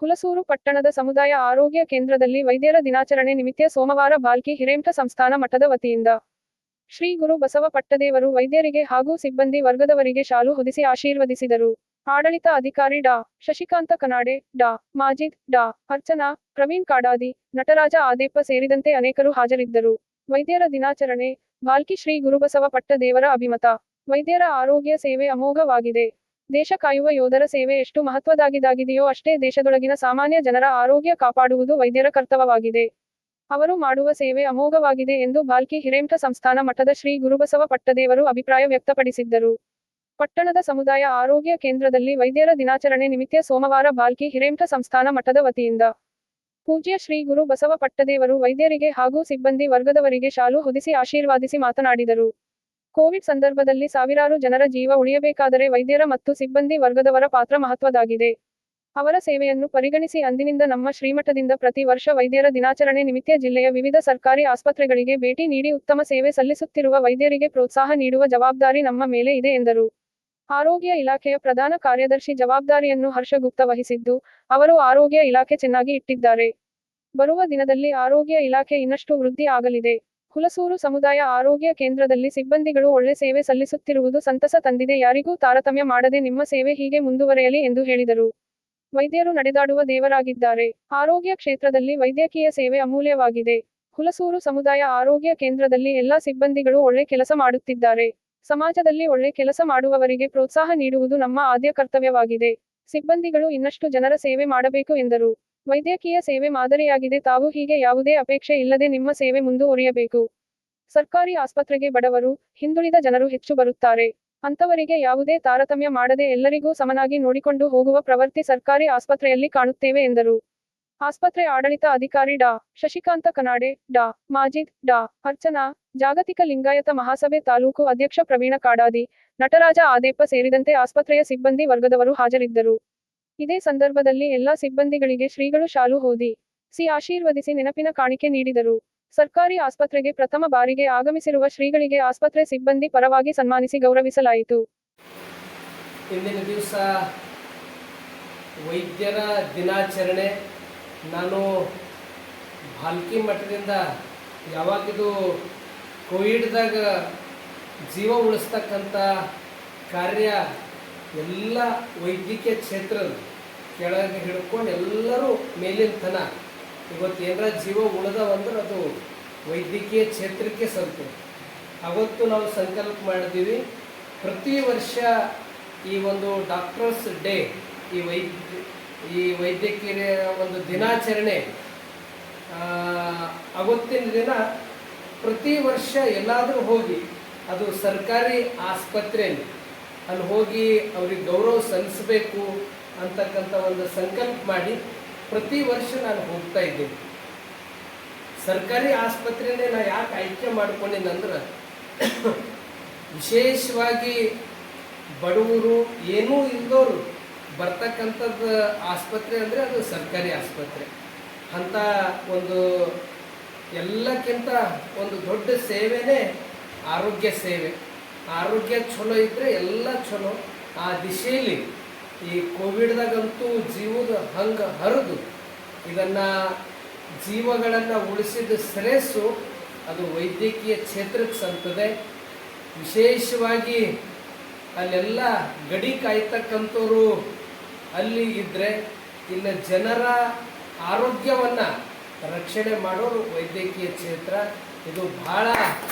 ಹುಲಸೂರು ಪಟ್ಟಣದ ಸಮುದಾಯ ಆರೋಗ್ಯ ಕೇಂದ್ರದಲ್ಲಿ ವೈದ್ಯರ ದಿನಾಚರಣೆ ನಿಮಿತ್ತ ಸೋಮವಾರ ಬಾಲ್ಕಿ ಹಿರೇಮಠ ಸಂಸ್ಥಾನ ಮಠದ ವತಿಯಿಂದ ಶ್ರೀ ಗುರು ಬಸವ ಪಟ್ಟದೇವರು ವೈದ್ಯರಿಗೆ ಹಾಗೂ ಸಿಬ್ಬಂದಿ ವರ್ಗದವರಿಗೆ ಶಾಲು ಹೊದಿಸಿ ಆಶೀರ್ವದಿಸಿದರು. ಆಡಳಿತ ಅಧಿಕಾರಿ ಡಾ. ಶಶಿಕಾಂತ ಕನಾಡೆ, ಡಾ. ಮಾಜಿದ್, ಡಾ. ಅರ್ಚನಾ, ಪ್ರವೀಣ್ ಕಾಡಾದಿ, ನಟರಾಜ ಆದೇಪ್ಪ ಸೇರಿದಂತೆ ಅನೇಕರು ಹಾಜರಿದ್ದರು. ವೈದ್ಯರ ದಿನಾಚರಣೆ, ಬಾಲ್ಕಿ ಶ್ರೀ ಗುರುಬಸವ ಪಟ್ಟದೇವರ ಅಭಿಮತ. ವೈದ್ಯರ ಆರೋಗ್ಯ ಸೇವೆ ಅಮೋಘವಾಗಿದೆ. ದೇಶ ಕಾಯುವ ಯೋಧರ ಸೇವೆ ಎಷ್ಟು ಮಹತ್ವದಾಗಿದೆಯೋ ಅಷ್ಟೇ ದೇಶದೊಳಗಿನ ಸಾಮಾನ್ಯ ಜನರ ಆರೋಗ್ಯ ಕಾಪಾಡುವುದು ವೈದ್ಯರ ಕರ್ತವ್ಯವಾಗಿದೆ. ಅವರು ಮಾಡುವ ಸೇವೆ ಅಮೋಘವಾಗಿದೆ ಎಂದು ಬಾಲ್ಕಿ ಹಿರೇಮಠ ಸಂಸ್ಥಾನ ಮಠದ ಶ್ರೀ ಗುರುಬಸವ ಪಟ್ಟದೇವರು ಅಭಿಪ್ರಾಯ ವ್ಯಕ್ತಪಡಿಸಿದ್ದರು. ಪಟ್ಟಣದ ಸಮುದಾಯ ಆರೋಗ್ಯ ಕೇಂದ್ರದಲ್ಲಿ ವೈದ್ಯರ ದಿನಾಚರಣೆ ನಿಮಿತ್ತ ಸೋಮವಾರ ಬಾಲ್ಕಿ ಹಿರೇಮಠ ಸಂಸ್ಥಾನ ಮಠದ ವತಿಯಿಂದ ಪೂಜ್ಯ ಶ್ರೀ ಗುರು ಬಸವ ಪಟ್ಟದೇವರು ವೈದ್ಯರಿಗೆ ಹಾಗೂ ಸಿಬ್ಬಂದಿ ವರ್ಗದವರಿಗೆ ಶಾಲು ಹೊದಿಸಿ ಆಶೀರ್ವಾದಿಸಿ ಮಾತನಾಡಿದರು. ಕೋವಿಡ್ ಸಂದರ್ಭದಲ್ಲಿ ಸಾವಿರಾರು ಜನರ ಜೀವ ಉಳಿಯಬೇಕಾದರೆ ವೈದ್ಯರ ಮತ್ತು ಸಿಬ್ಬಂದಿ ವರ್ಗದವರ ಪಾತ್ರ ಮಹತ್ವದಾಗಿದೆ. ಅವರ ಸೇವೆಯನ್ನು ಪರಿಗಣಿಸಿ ಅಂದಿನಿಂದ ನಮ್ಮ ಶ್ರೀಮಠದಿಂದ ಪ್ರತಿ ವರ್ಷ ವೈದ್ಯರ ದಿನಾಚರಣೆ ನಿಮಿತ್ತ ಜಿಲ್ಲೆಯ ವಿವಿಧ ಸರ್ಕಾರಿ ಆಸ್ಪತ್ರೆಗಳಿಗೆ ಭೇಟಿ ನೀಡಿ ಉತ್ತಮ ಸೇವೆ ಸಲ್ಲಿಸುತ್ತಿರುವ ವೈದ್ಯರಿಗೆ ಪ್ರೋತ್ಸಾಹ ನೀಡುವ ಜವಾಬ್ದಾರಿ ನಮ್ಮ ಮೇಲೆ ಇದೆ ಎಂದರು. ಆರೋಗ್ಯ ಇಲಾಖೆಯ ಪ್ರಧಾನ ಕಾರ್ಯದರ್ಶಿ ಜವಾಬ್ದಾರಿಯನ್ನು ಹರ್ಷ ಗುಪ್ತಾ ವಹಿಸಿದ್ದು, ಅವರು ಆರೋಗ್ಯ ಇಲಾಖೆ ಚೆನ್ನಾಗಿ ಇಟ್ಟಿದ್ದಾರೆ. ಬರುವ ದಿನದಲ್ಲಿ ಆರೋಗ್ಯ ಇಲಾಖೆ ಇನ್ನಷ್ಟು ವೃದ್ಧಿ ಆಗಲಿದೆ. ಹುಲಸೂರು ಸಮುದಾಯ ಆರೋಗ್ಯ ಕೇಂದ್ರದಲ್ಲಿ ಸಿಬ್ಬಂದಿಗಳು ಒಳ್ಳೆ ಸೇವೆ ಸಲ್ಲಿಸುತ್ತಿರುವುದು ಸಂತಸ ತಂದಿದೆ. ಯಾರಿಗೂ ತಾರತಮ್ಯ ಮಾಡದೆ ನಿಮ್ಮ ಸೇವೆ ಹೀಗೆ ಮುಂದುವರೆಯಲಿ ಎಂದು ಹೇಳಿದರು. ವೈದ್ಯರು ನಡೆದಾಡುವ ದೇವರಾಗಿದ್ದಾರೆ. ಆರೋಗ್ಯ ಕ್ಷೇತ್ರದಲ್ಲಿ ವೈದ್ಯಕೀಯ ಸೇವೆ ಅಮೂಲ್ಯವಾಗಿದೆ. ಹುಲಸೂರು ಸಮುದಾಯ ಆರೋಗ್ಯ ಕೇಂದ್ರದಲ್ಲಿ ಎಲ್ಲಾ ಸಿಬ್ಬಂದಿಗಳು ಒಳ್ಳೆ ಕೆಲಸ ಮಾಡುತ್ತಿದ್ದಾರೆ. ಸಮಾಜದಲ್ಲಿ ಒಳ್ಳೆ ಕೆಲಸ ಮಾಡುವವರಿಗೆ ಪ್ರೋತ್ಸಾಹ ನೀಡುವುದು ನಮ್ಮ ಆದ್ಯ ಕರ್ತವ್ಯವಾಗಿದೆ. ಸಿಬ್ಬಂದಿಗಳು ಇನ್ನಷ್ಟು ಜನರ ಸೇವೆ ಮಾಡಬೇಕು ಎಂದರು. ವೈದ್ಯಕೀಯ ಸೇವೆ ಮಾದರಿಯಾಗಿದೆ. ತಾವು ಹೀಗೆ ಯಾವುದೇ ಅಪೇಕ್ಷೆ ಇಲ್ಲದೆ ನಿಮ್ಮ ಸೇವೆ ಮುಂದುವರಿಯಬೇಕು. ಸರ್ಕಾರಿ ಆಸ್ಪತ್ರೆಗೆ ಬಡವರು, ಹಿಂದುಳಿದ ಜನರು ಹೆಚ್ಚು ಬರುತ್ತಾರೆ. ಅಂತವರಿಗೆ ಯಾವುದೇ ತಾರತಮ್ಯ ಮಾಡದೆ ಎಲ್ಲರಿಗೂ ಸಮನಾಗಿ ನೋಡಿಕೊಂಡು ಹೋಗುವ ಪ್ರವೃತ್ತಿ ಸರ್ಕಾರಿ ಆಸ್ಪತ್ರೆಯಲ್ಲಿ ಕಾಣುತ್ತೇವೆ ಎಂದರು. ಆಸ್ಪತ್ರೆ ಆಡಳಿತ ಅಧಿಕಾರಿ ಡಾ. ಶಶಿಕಾಂತ ಕನಾಡೆ, ಡಾ. ಮಾಜಿದ್, ಡಾ. ಅರ್ಚನಾ, ಜಾಗತಿಕ ಲಿಂಗಾಯತ ಮಹಾಸಭೆ ತಾಲೂಕು ಅಧ್ಯಕ್ಷ ಪ್ರವೀಣ ಕಾಡಾದಿ, ನಟರಾಜ ಆದೇಪ್ಪ ಸೇರಿದಂತೆ ಆಸ್ಪತ್ರೆಯ ಸಿಬ್ಬಂದಿ ವರ್ಗದವರು ಹಾಜರಿದ್ದರು. ಇದೇ ಸಂದರ್ಭದಲ್ಲಿ ಎಲ್ಲಾ ಸಿಬ್ಬಂದಿಗಳಿಗೆ ಶ್ರೀಗಳು ಶಾಲು ಹೊದಿಸಿ ಆಶೀರ್ವದಿಸಿ ನೆನಪಿನ ಕಾಣಿಕೆ ನೀಡಿದರು. ಸರ್ಕಾರಿ ಆಸ್ಪತ್ರೆಗೆ ಪ್ರಥಮ ಬಾರಿಗೆ ಆಗಮಿಸಿರುವ ಶ್ರೀಗಳಿಗೆ ಆಸ್ಪತ್ರೆ ಸಿಬ್ಬಂದಿ ಪರವಾಗಿ ಸನ್ಮಾನಿಸಿ ಗೌರವಿಸಲಾಯಿತು. ಇಂದಿನ ದಿವಸ ವೈದ್ಯರ ದಿನಾಚರಣೆ. ನಾನು ಬಾಲ್ಕಿ ಮಠದಿಂದ ಯಾವಾಗಿದು ಕೋವಿಡ್ದಾಗ ಜೀವ ಉಳಿಸ್ತಕ್ಕಂಥ ಕಾರ್ಯ ಎಲ್ಲ ವೈದ್ಯಕೀಯ ಕ್ಷೇತ್ರದ ಕೆಳಗೆ ಹಿಡ್ಕೊಂಡು ಎಲ್ಲರೂ ಮೇಲಿನ ತನ ಇವತ್ತು ಏನಾರ ಜೀವ ಉಳಿದವಂದ್ರೆ ಅದು ವೈದ್ಯಕೀಯ ಕ್ಷೇತ್ರಕ್ಕೆ ಸಲ್ತು. ಅವತ್ತು ನಾವು ಸಂಕಲ್ಪ ಮಾಡಿದ್ದೀವಿ, ಪ್ರತಿ ವರ್ಷ ಈ ಒಂದು ಡಾಕ್ಟರ್ಸ್ ಡೇ, ಈ ವೈದ್ಯಕೀಯ ಒಂದು ದಿನಾಚರಣೆ ಅವತ್ತಿನ ದಿನ ಪ್ರತಿ ವರ್ಷ ಎಲ್ಲಾದರೂ ಹೋಗಿ ಅದು ಸರ್ಕಾರಿ ಆಸ್ಪತ್ರೆಯಲ್ಲಿ ಅಲ್ಲಿ ಹೋಗಿ ಅವ್ರಿಗೆ ಗೌರವ ಸಲ್ಲಿಸಬೇಕು ಅಂತಕ್ಕಂಥ ಒಂದು ಸಂಕಲ್ಪ ಮಾಡಿ ಪ್ರತಿ ವರ್ಷ ನಾನು ಹೋಗ್ತಾ ಇದ್ದೀನಿ. ಸರ್ಕಾರಿ ಆಸ್ಪತ್ರೆನೇ ನಾನು ಯಾಕೆ ಆಯ್ಕೆ ಮಾಡ್ಕೊಂಡಿದ್ದಂದ್ರೆ ವಿಶೇಷವಾಗಿ ಬಡವರು ಏನೂ ಇಲ್ಲದವರು ಬರ್ತಕ್ಕಂಥದ್ದು ಆಸ್ಪತ್ರೆ ಅಂದರೆ ಅದು ಸರ್ಕಾರಿ ಆಸ್ಪತ್ರೆ. ಅಂಥ ಒಂದು ಎಲ್ಲಕ್ಕಿಂತ ಒಂದು ದೊಡ್ಡ ಸೇವೆನೇ ಆರೋಗ್ಯ ಸೇವೆ. ಆರೋಗ್ಯ ಚಲೋ ಇದ್ದರೆ ಎಲ್ಲ ಚಲೋ. ಆ ದಿಶೆಯಲ್ಲಿ ಈ ಕೋವಿಡ್ದಾಗಂತೂ ಜೀವದ ಹಂಗೆ ಹರಿದು ಇದನ್ನು ಜೀವಗಳನ್ನು ಉಳಿಸಿದ ಶ್ರೇಯಸ್ಸು ಅದು ವೈದ್ಯಕೀಯ ಕ್ಷೇತ್ರಕ್ಕೆ ಸಂತದೆ. ವಿಶೇಷವಾಗಿ ಅಲ್ಲೆಲ್ಲ ಗಡಿ ಕಾಯ್ತಕ್ಕಂಥವ್ರು ಅಲ್ಲಿ ಇದ್ದರೆ ಇನ್ನು ಜನರ ಆರೋಗ್ಯವನ್ನು ರಕ್ಷಣೆ ಮಾಡೋರು ವೈದ್ಯಕೀಯ ಕ್ಷೇತ್ರ. ಇದು ಭಾಳ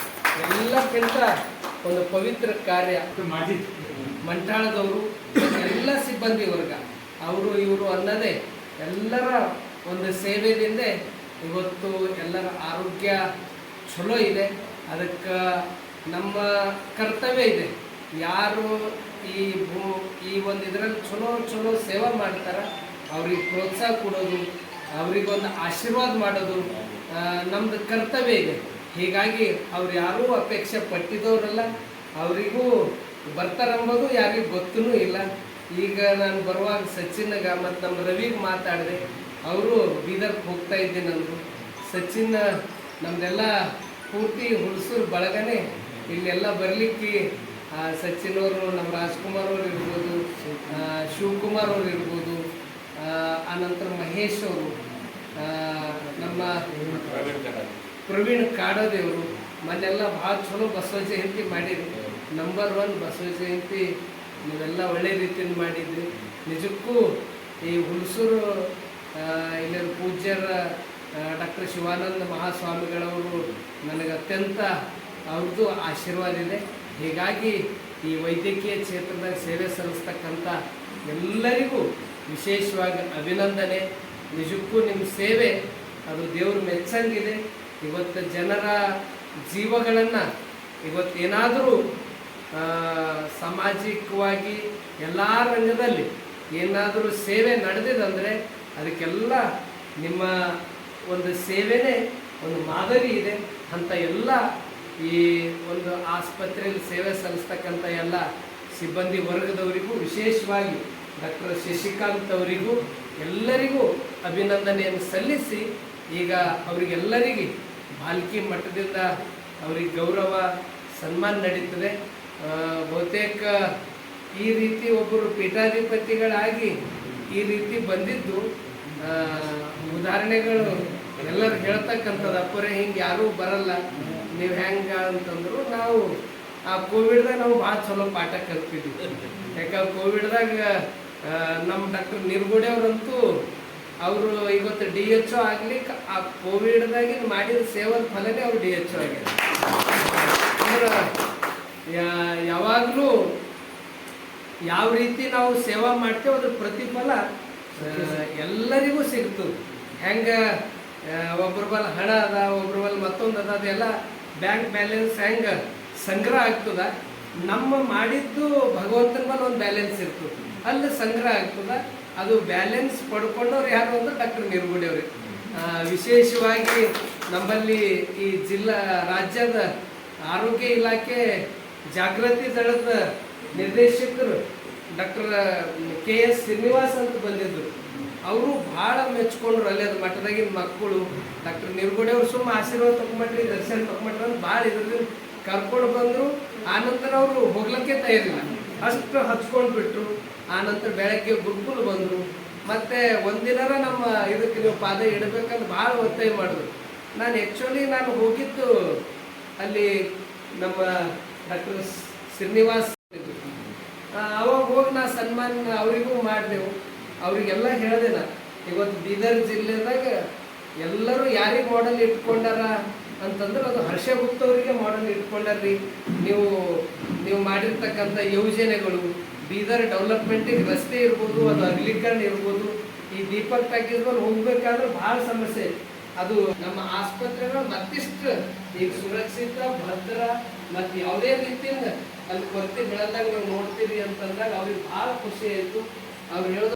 ಎಲ್ಲಕ್ಕಿಂತ ಒಂದು ಪವಿತ್ರ ಕಾರ್ಯ. ಮಂಟಾಳದವರು ಎಲ್ಲ ಸಿಬ್ಬಂದಿ ವರ್ಗ ಅವರು ಇವರು ಅನ್ನದೇ ಎಲ್ಲರ ಒಂದು ಸೇವೆಯಿಂದ ಇವತ್ತು ಎಲ್ಲರ ಆರೋಗ್ಯ ಚಲೋ ಇದೆ. ಅದಕ್ಕೆ ನಮ್ಮ ಕರ್ತವ್ಯ ಇದೆ. ಯಾರು ಈ ಒಂದು ಇದರಲ್ಲಿ ಚಲೋ ಸೇವೆ ಮಾಡ್ತಾರೆ ಅವ್ರಿಗೆ ಪ್ರೋತ್ಸಾಹ ಕೊಡೋದು, ಅವರಿಗೊಂದು ಆಶೀರ್ವಾದ ಮಾಡೋದು ನಮ್ಮದು ಕರ್ತವ್ಯ ಇದೆ. ಹೀಗಾಗಿ ಅವ್ರು ಯಾರೂ ಅಪೇಕ್ಷೆ ಪಟ್ಟಿದವರಲ್ಲ, ಅವರಿಗೂ ಬರ್ತಾರಂಬೋದು ಯಾರಿಗೂ ಗೊತ್ತೂ ಇಲ್ಲ. ಈಗ ನಾನು ಬರುವಾಗ ಸಚಿನ್ಗೆ ಮತ್ತು ನಮ್ಮ ರವಿಗೆ ಮಾತಾಡಿದೆ, ಅವರು ಬೀದರ್ಗೆ ಹೋಗ್ತಾ ಇದ್ದೀನಿ ಅಂದರು. ಸಚಿನ್ ನಮ್ಮದೆಲ್ಲ ಪೂರ್ತಿ ಹುಣಸೂರು ಬಳಗನೆ ಇಲ್ಲೆಲ್ಲ ಬರಲಿಕ್ಕೆ ಸಚಿನ್ ಅವರು, ನಮ್ಮ ರಾಜ್ಕುಮಾರ್ ಅವರು ಇರ್ಬೋದು, ಶಿವಕುಮಾರ್ ಅವರು ಇರ್ಬೋದು, ಆನಂತರ ಮಹೇಶ್ ಅವರು, ನಮ್ಮ ಪ್ರವೀಣ್ ಕಾಡೋದೇವರು ಮೊನ್ನೆಲ್ಲ ಭಾಳ ಚಲೋ ಬಸವ ಜಯಂತಿ ಮಾಡಿರಿ. ನಂಬರ್ 1 ಬಸವ ಜಯಂತಿ ನೀವೆಲ್ಲ ಒಳ್ಳೆ ರೀತಿಯಿಂದ ಮಾಡಿದ್ರಿ. ನಿಜಕ್ಕೂ ಈ ಹುಣಸೂರು ಇಲ್ಲಿನ ಪೂಜ್ಯರ ಡಾಕ್ಟರ್ ಶಿವಾನಂದ ಮಹಾಸ್ವಾಮಿಗಳವರು ನನಗೆ ಅತ್ಯಂತ ಅವ್ರದ್ದು ಆಶೀರ್ವಾದ ಇದೆ. ಹೀಗಾಗಿ ಈ ವೈದ್ಯಕೀಯ ಕ್ಷೇತ್ರದಾಗ ಸೇವೆ ಸಲ್ಲಿಸ್ತಕ್ಕಂಥ ಎಲ್ಲರಿಗೂ ವಿಶೇಷವಾಗಿ ಅಭಿನಂದನೆ. ನಿಜಕ್ಕೂ ನಿಮ್ಮ ಸೇವೆ ಅದು ದೇವ್ರ ಮೆಚ್ಚಂಗಿದೆ. ಇವತ್ತು ಜನರ ಜೀವಗಳನ್ನು ಇವತ್ತೇನಾದರೂ ಸಾಮಾಜಿಕವಾಗಿ ಎಲ್ಲ ರಂಗದಲ್ಲಿ ಏನಾದರೂ ಸೇವೆ ನಡೆದಿದಂದರೆ ಅದಕ್ಕೆಲ್ಲ ನಿಮ್ಮ ಒಂದು ಸೇವೆನೇ ಒಂದು ಮಾದರಿ ಇದೆ ಅಂತ ಎಲ್ಲ ಈ ಒಂದು ಆಸ್ಪತ್ರೆಯಲ್ಲಿ ಸೇವೆ ಸಲ್ಲಿಸ್ತಕ್ಕಂಥ ಎಲ್ಲ ಸಿಬ್ಬಂದಿ ವರ್ಗದವರಿಗೂ, ವಿಶೇಷವಾಗಿ ಡಾಕ್ಟರ್ ಶಶಿಕಾಂತ್ ಅವರಿಗೂ ಎಲ್ಲರಿಗೂ ಅಭಿನಂದನೆಯನ್ನು ಸಲ್ಲಿಸಿ, ಈಗ ಅವರಿಗೆಲ್ಲರಿಗೆ ಬಾಲ್ಕಿ ಮಠದಿಂದ ಅವರಿಗೆ ಗೌರವ ಸನ್ಮಾನ ನಡೀತದೆ. ಬಹುತೇಕ ಈ ರೀತಿ ಒಬ್ಬರು ಪೀಠಾಧಿಪತಿಗಳಾಗಿ ಈ ರೀತಿ ಬಂದಿದ್ದು ಉದಾಹರಣೆಗಳು ಎಲ್ಲರೂ ಹೇಳ್ತಕ್ಕಂಥದ್ದು. ಅಪ್ಪರೇ ಹಿಂಗೆ ಯಾರೂ ಬರಲ್ಲ, ನೀವು ಹೆಂಗೆ ಅಂತಂದ್ರು ನಾವು ಆ ಕೋವಿಡ್ದಾಗ ನಾವು ಭಾಳ ಚಲೋ ಪಾಠ ಕಲ್ತಿದ್ವಿ. ಯಾಕಂದ್ರೆ ಕೋವಿಡ್ದಾಗ ನಮ್ಮ ಡಾಕ್ಟರ್ ನಿರ್ಗುಡೆ ಅವರಂತೂ ಅವರು ಇವತ್ತು DHO ಆಗ್ಲಿಕ್ಕೆ ಆ ಕೋವಿಡ್ದಾಗಿನ ಮಾಡಿದ ಸೇವದ ಫಲನೇ ಅವ್ರು DHO ಆಗ್ಯಾರ. ಅಂದ್ರೆ ಯಾವಾಗಲೂ ಯಾವ ರೀತಿ ನಾವು ಸೇವಾ ಮಾಡ್ತೇವೆ ಅದ್ರ ಪ್ರತಿಫಲ ಎಲ್ಲರಿಗೂ ಸಿಗ್ತದೆ. ಹೆಂಗೆ ಒಬ್ರ ಬಲ್ ಹಣ ಅದ, ಒಬ್ರ ಬಲ್ ಮತ್ತೊಂದು ಅದ, ಅದೆಲ್ಲ ಬ್ಯಾಂಕ್ ಬ್ಯಾಲೆನ್ಸ್ ಹೆಂಗೆ ಸಂಗ್ರಹ ಆಗ್ತದ, ನಮ್ಮ ಮಾಡಿದ್ದು ಭಗವಂತನ ಬಲ್ ಒಂದು ಬ್ಯಾಲೆನ್ಸ್ ಇರ್ತದೆ, ಅಲ್ಲಿ ಸಂಗ್ರಹ ಆಗ್ತದ. ಅದು ಬ್ಯಾಲೆನ್ಸ್ ಪಡ್ಕೊಂಡವ್ರು ಯಾರು ಅಂದ್ರೆ ಡಾಕ್ಟರ್ ನಿರ್ಗುಡಿ ಅವ್ರಿಗೆ. ವಿಶೇಷವಾಗಿ ನಮ್ಮಲ್ಲಿ ಈ ರಾಜ್ಯದ ಆರೋಗ್ಯ ಇಲಾಖೆ ಜಾಗೃತಿ ದಳದ ನಿರ್ದೇಶಕರು ಡಾಕ್ಟರ್ KS ಶ್ರೀನಿವಾಸ್ ಅಂತ ಬಂದಿದ್ರು. ಅವರು ಭಾಳ ಮೆಚ್ಕೊಂಡ್ರು. ಅಲ್ಲಿ ಅದು ಮಠದಾಗಿನ ಮಕ್ಕಳು ಡಾಕ್ಟರ್ ನಿರ್ಗುಡಿ ಅವರು ಸುಮ್ಮ ಆಶೀರ್ವಾದ ತಗೊಂಡ್ರಿ, ದರ್ಶನ ತಗೊಂಡ್ರಿ ಅಂತ ಭಾಳ ಇದ್ರಲ್ಲಿ ಕರ್ಕೊಂಡು ಬಂದರು. ಆನಂತರ ಅವರು ಹೋಗ್ಲಿಕ್ಕೆ ತಯಾರಿಲ್ಲ, ಅಷ್ಟು ಹಚ್ಕೊಂಡು ಬಿಟ್ರು. ಆನಂತರ ಬೆಳಗ್ಗೆ ಗುರುಕುಲ್ ಬಂದರು. ಮತ್ತು ಒಂದಿನಾರ ನಮ್ಮ ಇದಕ್ಕೆ ನೀವು ಪಾದ ಇಡಬೇಕಂತ ಭಾಳ ಒತ್ತಾಯ ಮಾಡಿದ್ರು. ನಾನು ಹೋಗಿದ್ದು ಅಲ್ಲಿ ನಮ್ಮ ಡಾಕ್ಟರ್ ಶ್ರೀನಿವಾಸ್ ಇದ್ರು. ಅವಾಗ ಹೋಗಿ ನಾ ಸನ್ಮಾನ ಅವರಿಗೂ ಮಾಡಿದೆವು. ಅವರಿಗೆಲ್ಲ ಹೇಳಿದೆ ನಾ, ಇವತ್ತು ಬೀದರ್ ಜಿಲ್ಲೆದಾಗ ಎಲ್ಲರೂ ಯಾರಿಗೆ ಮಾಡೆಲ್ ಇಟ್ಕೊಂಡಾರ ಅಂತಂದ್ರೆ ಅದು ಹರ್ಷಗುಪ್ತ ಅವರಿಗೆ ಮಾಡೆಲ್ ಇಟ್ಕೊಂಡಾರ್ರಿ. ನೀವು ಮಾಡಿರ್ತಕ್ಕಂಥ ಯೋಜನೆಗಳು, ಬೀದರ್ ಡೆವಲಪ್ಮೆಂಟಿಗೆ ರಸ್ತೆ ಇರ್ಬೋದು, ಅದು ಅಗಲೀಕರಣ ಇರ್ಬೋದು, ಈ ದೀಪಕ್ ಟಾಕೀಸ್ ಮೇಲೆ ಹೋಗ್ಬೇಕಾದ್ರೆ ಭಾಳ ಸಮಸ್ಯೆ. ಅದು ನಮ್ಮ ಆಸ್ಪತ್ರೆಗಳು ಮತ್ತಿಷ್ಟು ಈಗ ಸುರಕ್ಷಿತ, ಭದ್ರ ಮತ್ತು ಯಾವುದೇ ರೀತಿಯಿಂದ ಅಲ್ಲಿ ಕೊರತೆ ಬೆಳೆದಾಗ ನೀವು ನೋಡ್ತೀರಿ ಅಂತಂದಾಗ ಅವ್ರಿಗೆ ಭಾಳ ಖುಷಿ ಆಯಿತು. ಅವ್ರು ಹೇಳೋದು